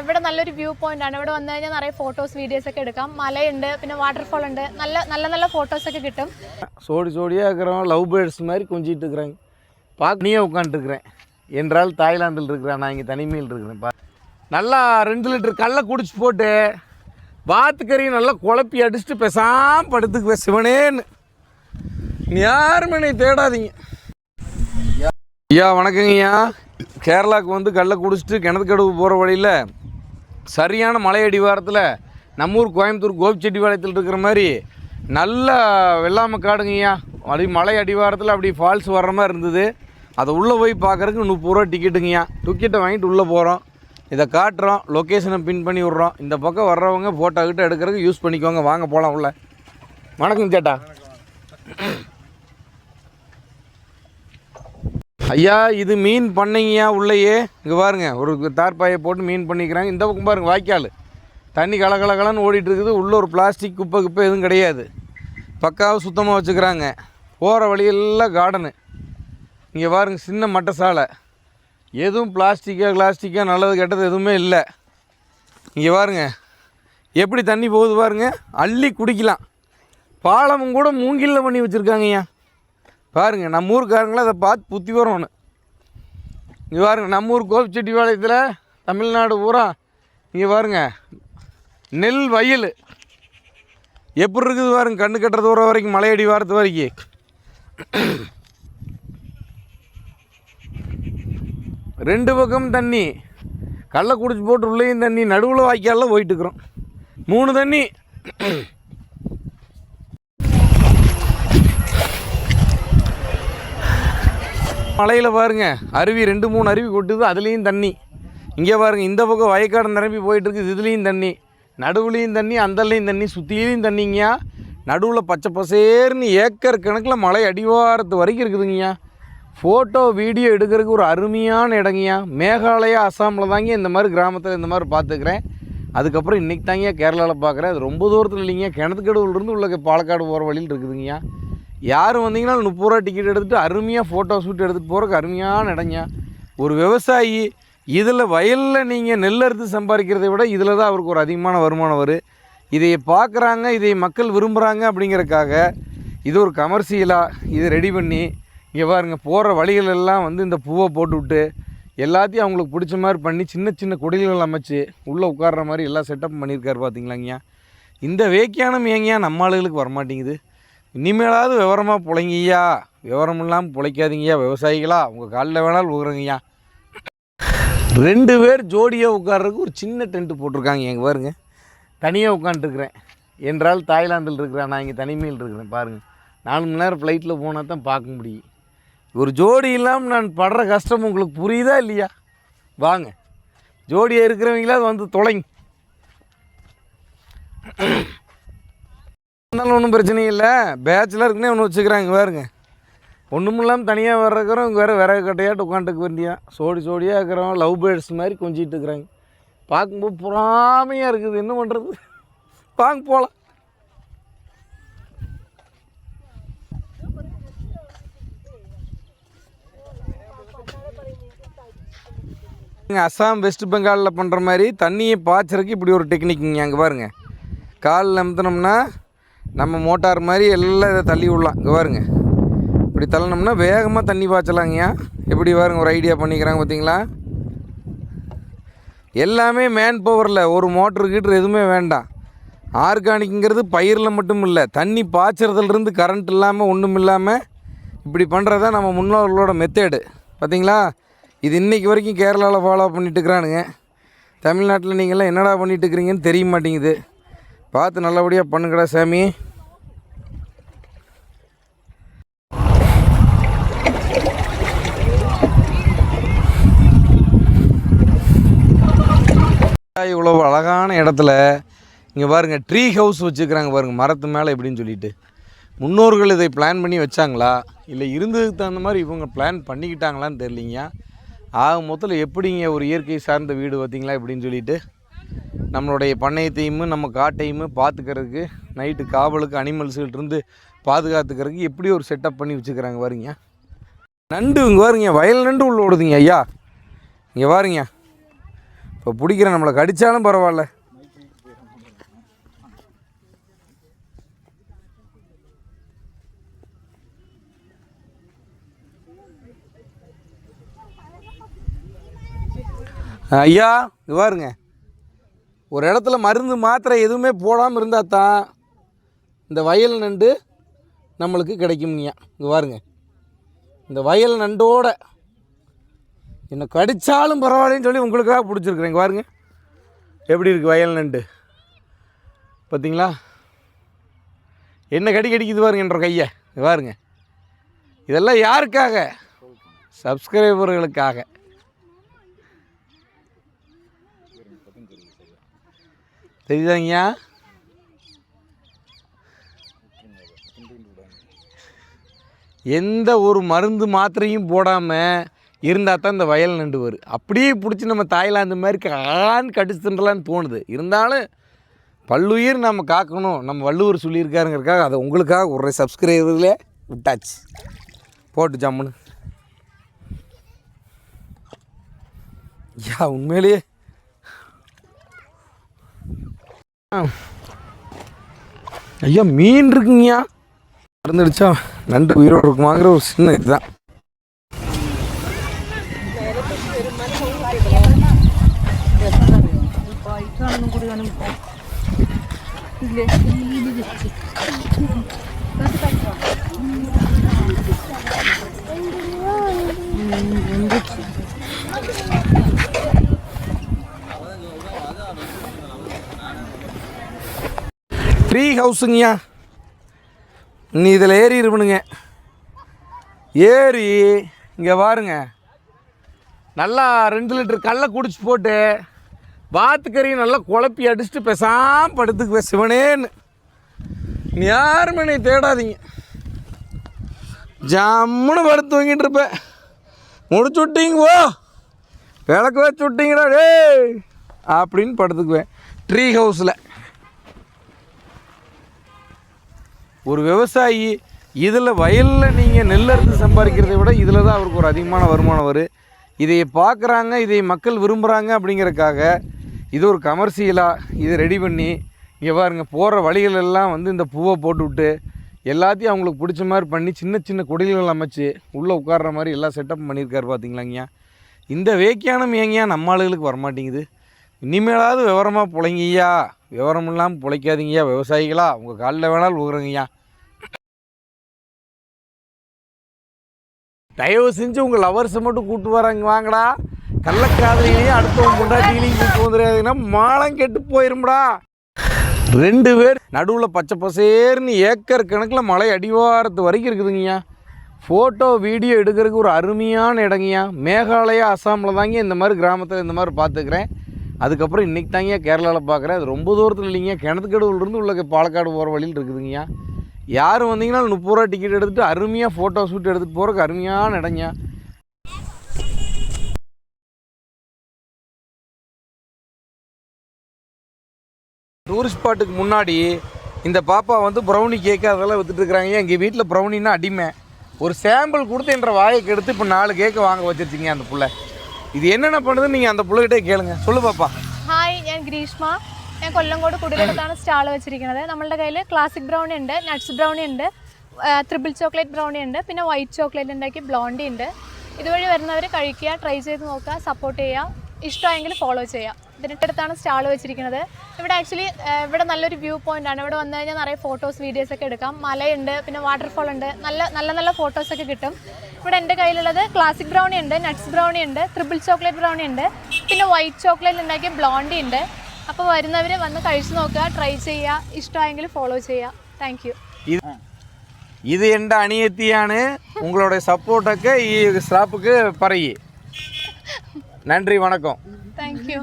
ഇവിടെ നല്ലൊരു view point ആണ്. ഇവിടെ വന്നു കഴിഞ്ഞാൽ നിറയെ ഫോട്ടോസ് വീഡിയോസ് ഒക്കെ എടുക്കാം. മലയുണ്ട്, പിന്നെ വാട്ടർഫാൾ ഉണ്ട്. നല്ല ഫോട്ടോஸ் ഒക്കെ கிட்டும். சோடி சோடியாக இருக்கிறோம், லவ் பேர்ட்ஸ் மாதிரி கொஞ்சிட்டு இருக்கிறேன். பார்க்கனியே உட்காந்துருக்குறேன் என்றால் தாய்லாந்தில் இருக்கிறேன். நான் இங்கே தனிமையில் இருக்கிறேன். நல்லா 2 லிட்டர் கல்லை குடிச்சு போட்டு வாத்துக்கறியும் நல்லா குழப்பி அடிச்சுட்டு பேசாமல் படுத்துக்குவேன் சிவனேன்னு. யாருமே என்னை தேடாதீங்க. ஐயா வணக்கங்க ஐயா. கேரளாவுக்கு வந்து கல்லை குடிச்சிட்டு கிணத்துக்கடுவு போகிற வழியில் சரியான மலை அடிவாரத்தில் நம்ம ஊர் கோயம்புத்தூர் கோபிச்செட்டிப்பாளையத்தில் இருக்கிற மாதிரி நல்ல வெள்ளாமை காடுங்கய்யா. அப்படி மலை அடிவாரத்தில் அப்படி ஃபால்ஸ் வர்ற மாதிரி இருந்தது. அதை உள்ளே போய் பார்க்குறதுக்கு 30 ரூபா டிக்கெட்டுங்கய்யா. டிக்கெட்டை வாங்கிட்டு உள்ளே போகிறோம். இதை காட்டுறோம், லொக்கேஷனை பின் பண்ணி விட்றோம். இந்த பக்கம் வர்றவங்க ஃபோட்டோ கிட்ட எடுக்கிறதுக்கு யூஸ் பண்ணிக்கோங்க. வாங்க போகலாம் உள்ள. வணக்கம் சேட்டா. ஐயா இது மீன் பண்ணைங்கய்யா. உள்ளேயே இங்கே பாருங்கள், ஒரு தார்பாயை போட்டு மீன் பண்ணிக்கிறாங்க. இந்த பக்கம் பாருங்கள், வாய்க்கால் தண்ணி கலகலன்னு ஓடிட்டு இருக்குது. உள்ளே ஒரு பிளாஸ்டிக் குப்பை எதுவும் கிடையாது. பக்காவாக சுத்தமாக வச்சுக்கிறாங்க. போகிற வழியெல்லாம் கார்டனு. இங்கே பாருங்கள், சின்ன மட்டை சாலை. எதுவும் பிளாஸ்டிக்காக நல்லது கெட்டது எதுவுமே இல்லை. இங்கே பாருங்கள் எப்படி தண்ணி போகுது பாருங்கள். அள்ளி குடிக்கலாம். பாலமும் கூட மூங்கிலில் பண்ணி வச்சுருக்காங்கய்யா. பாருங்கள், நம்ம ஊருக்காரங்கள அதை பார்த்து புத்தி வரணும். இங்கே பாருங்கள், நம்ம ஊர் கோபிச்செட்டிப்பாளையத்தில் தமிழ்நாடு பூரா இங்கே பாருங்கள் நெல் வயல் எப்படி இருக்குது பாருங்க. கண்ணு கட்டுற தூரம் வரைக்கும், மலையடி வாரத்து வரைக்கும். ரெண்டு பக்கம் தண்ணி. கல்லை குடிச்சு போட்டு உள்ளேயும் தண்ணி, நடுவில் வாய்க்காலில் போயிட்டுருக்குறோம். 3 தண்ணி. மலையில் பாருங்கள் அருவி 2-3 அருவி கொட்டுது, அதுலேயும் தண்ணி. இங்கே பாருங்கள், இந்த பக்கம் வயக்காடு நிரம்பி போயிட்டுருக்குது, இதுலேயும் தண்ணி. நடுவுலேயும் தண்ணி, அந்தல்லையும் தண்ணி, சுற்றிலையும் தண்ணிங்கய்யா. நடுவில் பச்சை பசேர்னு ஏக்கர் கணக்கில் மலை அடிவாரத்து வரைக்கும் இருக்குதுங்கய்யா. ஃபோட்டோ வீடியோ எடுக்கிறதுக்கு ஒரு அருமையான இடங்கய்யா. மேகாலயா அசாமில் தாங்க இந்த மாதிரி கிராமத்தில் இந்த மாதிரி பார்த்துக்கிறேன். அதுக்கப்புறம் இன்றைக்கி தாங்க கேரளாவில் பார்க்குறேன். அது ரொம்ப தூரத்தில் இல்லைங்க, கிணத்துக்கடவுலேருந்து உள்ள பாலக்காடு போகிற வழியில் இருக்குதுங்கய்யா. யாரும் வந்தீங்கன்னா 30 ரூபா டிக்கெட் எடுத்துகிட்டு அருமையாக ஃபோட்டோ ஷூட் எடுத்துகிட்டு போகிறதுக்கு அருமையான இடங்க. ஒரு விவசாயி இதில் வயலில் நீங்கள் நெல் அறுத்து சம்பாதிக்கிறதை விட இதில் தான் அவருக்கு ஒரு அதிகமான வருமானம் வரும். இதை பார்க்குறாங்க, இதை மக்கள் விரும்புகிறாங்க. அப்படிங்கிறதுக்காக இது ஒரு கமர்ஷியலாக இதை ரெடி பண்ணி இங்கே பாருங்கள், போகிற வழிகளெல்லாம் வந்து இந்த பூவை போட்டு விட்டு எல்லாத்தையும் அவங்களுக்கு பிடிச்ச மாதிரி பண்ணி சின்ன சின்ன குடில்கள் அமைச்சு உள்ளே உட்கார்ற மாதிரி எல்லாம் செட்டப் பண்ணியிருக்காரு. பார்த்தீங்களாங்கய்யா, இந்த வேக்கியானம் ஏங்கய்யா நம்ம ஆளுகளுக்கு வரமாட்டேங்குது. இனிமேலாவது விவரமாக பிழைங்கய்யா. விவரம் இல்லாமல் பிழைக்காதீங்கய்யா விவசாயிகளா. உங்கள் காலில் வேணாலும் ஊறுங்கய்யா. 2 பேர் ஜோடியாக உட்கார்றதுக்கு ஒரு சின்ன டென்ட்டு போட்டிருக்காங்க. எங்கே பாருங்கள், தனியாக உட்காந்துருக்குறேன் என்றால் தாய்லாந்தில் இருக்கிறேன். நான் இங்கே தனிமையில் இருக்கிறேன். பாருங்கள், 4 மணி நேரம் ஃப்ளைட்டில் போனால் தான் பார்க்க முடியும். ஒரு ஜோடி இல்லாமல் நான் படுற கஷ்டம் உங்களுக்கு புரியுதா இல்லையா? வாங்க, ஜோடியாக இருக்கிறவங்களாவது வந்து தொலைங்க. இருந்தாலும் ஒன்றும் பிரச்சனை இல்லை. பேச்சுலருக்குன்னே ஒன்று வச்சுக்கிறாங்க. பாருங்க, ஒன்றும் இல்லாமல் தனியாக வர்றக்கிறோம். இங்கே விறகு கட்டையாட்டு உட்காந்துக்கு வேண்டியான். சோடியாக இருக்கிறோம், லவ் பேர்ட்ஸ் மாதிரி கொஞ்சிட்டு இருக்கிறாங்க. பார்க்கும்போது பொறாமையாக இருக்குது. என்ன பண்ணுறது? வாங்க போகலாம். அஸ்ஸாம் வெஸ்ட் பெங்காலில் பண்ணுற மாதிரி தண்ணியை பாய்ச்சறதுக்கு இப்படி ஒரு டெக்னிக்குங்க. அங்கே பாருங்கள், காலில் அமுத்தினோம்னா நம்ம மோட்டார் மாதிரி எல்லாம் இதை தள்ளி விடலாம். இங்கே பாருங்கள், இப்படி தள்ளினோம்னா வேகமாக தண்ணி பாய்ச்சலாங்கய்யா. எப்படி பாருங்கள், ஒரு ஐடியா பண்ணிக்கிறாங்க பார்த்தீங்களா? எல்லாமே மேன் பவரில், ஒரு மோட்ரு கீட்ரு எதுவுமே வேண்டாம். ஆர்கானிக்குங்கிறது பயிரில் மட்டும் இல்லை, தண்ணி பாய்ச்சறதுலேருந்து கரண்ட் இல்லாமல் ஒன்றும் இல்லாமல் இப்படி பண்ணுறதா நம்ம முன்னோர்களோட மெத்தேடு. பார்த்தீங்களா? இது இன்றைக்கி வரைக்கும் கேரளாவில் ஃபாலோ பண்ணிட்டுருக்குறானுங்க. தமிழ்நாட்டில் நீங்கள்லாம் என்னடா பண்ணிட்டுருக்குறீங்கன்னு தெரிய மாட்டேங்குது. பார்த்து நல்லபடியாக பண்ணுங்கடா சாமி. இவ்வளோ அழகான இடத்துல இங்கே பாருங்கள், ட்ரீ ஹவுஸ் வச்சுக்கிறாங்க பாருங்கள், மரத்து மேலே எப்படின்னு சொல்லிட்டு. முன்னோர்கள் இதை பிளான் பண்ணி வச்சாங்களா, இல்லை இருந்ததுக்கு தகுந்த மாதிரி இவங்க பிளான் பண்ணிக்கிட்டாங்களான்னு தெரியலிங்க. ஆக மொத்தத்தில் எப்படிங்க ஒரு இயற்கை சார்ந்த வீடு பார்த்திங்களா எப்படின்னு சொல்லிட்டு. நம்மளுடைய பண்ணையத்தையும் நம்ம காட்டையும் பார்த்துக்கிறதுக்கு, நைட்டு காவலுக்கு அனிமல்ஸ்கிட்டருந்து பாதுகாத்துக்கிறதுக்கு எப்படி ஒரு செட்டப் பண்ணி வச்சுக்கிறாங்க பாருங்க. நண்டு இங்கே பாருங்க, வயல் நண்டு உள்ள ஓடுதுங்க ஐயா. இங்கே பாருங்க, இப்போ பிடிக்கிறேன், நம்மளை கடித்தாலும் பரவாயில்ல. ஐயா இது பாருங்க, ஒரு இடத்துல மருந்து மாத்திரை எதுவுமே போடாமல் இருந்தால் தான் இந்த வயல் நண்டு நம்மளுக்கு கிடைக்கும்யா. இங்கே பாருங்க, இந்த வயல் நண்டோட என்னை கடித்தாலும் பரவாயில்லன்னு சொல்லி உங்களுக்காக பிடிச்சிருக்குறேன். இங்கே பாருங்க எப்படி இருக்குது வயல் நண்டு, பார்த்தீங்களா? என்ன கடிக்குது பாருங்க என்ற கையை. இங்கே பாருங்க, இதெல்லாம் யாருக்காக? சப்ஸ்கிரைபர்களுக்காக. தெரியுதாங்கய்யா? எந்த ஒரு மருந்து மாத்திரையும் போடாமல் இருந்தால் தான் இந்த வயல் நண்டு வரும். அப்படியே பிடிச்சி நம்ம தாய்லாந்து மாதிரி கடிச்சு தின்றலான்னு தோணுது. இருந்தாலும் பல்லுயிர் நம்ம காக்கணும், நம்ம வள்ளுவர் சொல்லியிருக்காருங்கிறக்காக அதை உங்களுக்காக ஒரு சப்ஸ்கிரைபர்களே விட்டாச்சு. போட்டு ஜம்முன்னு யா உண்மையிலேயே ஐயா மீன் இருக்குங்கய்யா. மறந்துடுச்சா, நண்டு உயிரோடு இருக்குமாங்கிற ஒரு சின்ன இதுதான். ட்ரீ ஹவுஸுங்கய்யா. நீ இதில் ஏறிடுவனுங்க. ஏறி இங்கே பாருங்க, நல்லா 2 லிட்டர் கல்லை குடிச்சு போட்டு வாத்துக்கறியும் நல்லா குழப்பி அடிச்சுட்டு பேசாமல் படுத்துக்குவேன் சிவனேன்னு. நீ யாருமே நீ தேடாதீங்க, ஜம்முன்னு படுத்து வாங்கிட்டு இருப்பேன். முடிச்சு விட்டீங்க போ, விளக்கு வச்சு விட்டீங்கடா டே அப்படின்னு படுத்துக்குவேன் ட்ரீ ஹவுஸில். ஒரு விவசாயி இதில் வயலில் நீங்கள் நெல் அறுத்து சம்பாதிக்கிறதை விட இதில் தான் அவருக்கு ஒரு அதிகமான வருமானம் வரும். இதை பார்க்குறாங்க, இதை மக்கள் விரும்புகிறாங்க அப்படிங்கிறக்காக இது ஒரு கமர்ஷியலாக இதை ரெடி பண்ணி இங்கே பாருங்க போகிற வழிகளெல்லாம் வந்து இந்த பூவை போட்டு விட்டு எல்லாத்தையும் அவங்களுக்கு பிடிச்ச மாதிரி பண்ணி சின்ன சின்ன குடில்கள் அமைச்சு உள்ளே உட்கார்ற மாதிரி எல்லாம் செட்டப் பண்ணியிருக்காரு. பார்த்தீங்களாங்கய்யா, இந்த வேக்கியானம் ஏங்கய்யா நம்ம ஆளுகளுக்கு வரமாட்டேங்குது. இனிமேலாவது விவரமாக பிழைங்கய்யா, விவரம் இல்லாமல் பிழைக்காதீங்கய்யா விவசாயிகளா. உங்கள் காலில் வேணாலும் ஊறுங்கய்யா. தயவு செஞ்சு உங்கள் லவர்ஸை மட்டும் கூப்பிட்டு வராங்க வாங்கடா. கள்ளக்காதலையும் அடுத்தவங்க கொண்டாட்டிகளையும் கூப்பிட்டு வந்துடாதீங்கன்னா மானம் கெட்டு போயிரும்டா. 2 பேர் நடுவில் பச்சை பசேர்னு ஏக்கர் கணக்கில் மலை அடிவாரத்து வரைக்கும் இருக்குதுங்கய்யா. ஃபோட்டோ வீடியோ எடுக்கிறதுக்கு ஒரு அருமையான இடங்கய்யா. மேகாலயா அசாமில் தாங்க இந்த மாதிரி கிராமத்தில் இந்த மாதிரி பார்த்துக்கிறேன். அதுக்கப்புறம் இன்றைக்கி தாங்க கேரளாவில் பார்க்குறேன். அது ரொம்ப தூரத்தில் இல்லைங்க, கிணத்துக்கடவுலேருந்து உள்ள பாலக்காடு போகிற வழியில் இருக்குதுங்கய்யா. யாரும் வந்தீங்கன்னா 30 ரூபா டிக்கெட் எடுத்துகிட்டு அருமையாக ஃபோட்டோ ஷூட் எடுத்துகிட்டு போகிறதுக்கு அருமையான இடங்க. டூரிஸ்ட் ஸ்பாட்டுக்கு முன்னாடி இந்த பாப்பா வந்து ப்ரௌனி கேக்கு அதெல்லாம் விற்றுட்டுருக்குறாங்க. எங்கள் வீட்டில் ப்ரௌனின்னா அடிமை. ஒரு சாம்பிள் கொடுத்து என்ற வாய்க்கு எடுத்து இப்போ 4 கேக்கு வாங்க வச்சுருச்சிங்க அந்த பிள்ளை. இது என்னென்ன பண்ணுதுன்னு நீங்கள் அந்த பிள்ளைகிட்டே கேளுங்க. சொல்லு பாப்பா. ഹായ്, ഞാൻ ഗ്രീഷ്മ. ഞാൻ കൊല്ലങ്കോട് കുടിലെടുത്താണ് സ്റ്റാൾ വെച്ചിരിക്കുന്നത്. നമ്മളുടെ കയ്യിൽ ക്ലാസിക് ബ്രൗണി ഉണ്ട്, നട്ട്സ് ബ്രൗണി ഉണ്ട്, ട്രിപ്പിൾ ചോക്ലേറ്റ് ബ്രൗണി ഉണ്ട്, പിന്നെ വൈറ്റ് ചോക്ലേറ്റ് ഉണ്ടാക്കി ബ്ലോണ്ടി ഉണ്ട്. ഇതുവഴി വരുന്നവർ കഴിക്കുക, ട്രൈ ചെയ്ത് നോക്കുക, സപ്പോർട്ട് ചെയ്യുക, ഇഷ്ടമായെങ്കിൽ ഫോളോ ചെയ്യുക. ഇതിനടുത്താണ് സ്റ്റാൾ വെച്ചിരിക്കുന്നത്. ഇവിടെ ആക്ച്വലി ഇവിടെ നല്ലൊരു വ്യൂ പോയിൻ്റ് ആണ്. ഇവിടെ വന്നു കഴിഞ്ഞാൽ നിറയെ ഫോട്ടോസ് വീഡിയോസ് ഒക്കെ എടുക്കാം. മലയുണ്ട്, പിന്നെ വാട്ടർഫോൾ ഉണ്ട്, നല്ല ഫോട്ടോസൊക്കെ കിട്ടും. ഇവിടെ എൻ്റെ കയ്യിലുള്ളത് ക്ലാസിക് ബ്രൗണി ഉണ്ട്, നട്ട്സ് ബ്രൗണി ഉണ്ട്, ട്രിപ്പിൾ ചോക്ലേറ്റ് ബ്രൗണി ഉണ്ട്, പിന്നെ വൈറ്റ് ചോക്ലേറ്റ് ഉണ്ടാക്കിയ ബ്ലോണ്ടി ഉണ്ട്. അപ്പോൾ വരുന്നവർ വന്ന് കഴിച്ചു നോക്കുക, ട്രൈ ചെയ്യുക, ഇഷ്ടമായെങ്കിൽ ഫോളോ ചെയ്യുക. Thank you. இது எந்த அணியத்தியான உங்களுடைய சப்போர்ட்டுக்கு ஸ்டாப்புக்கு பறையி. நன்றி, வணக்கம். Thank you.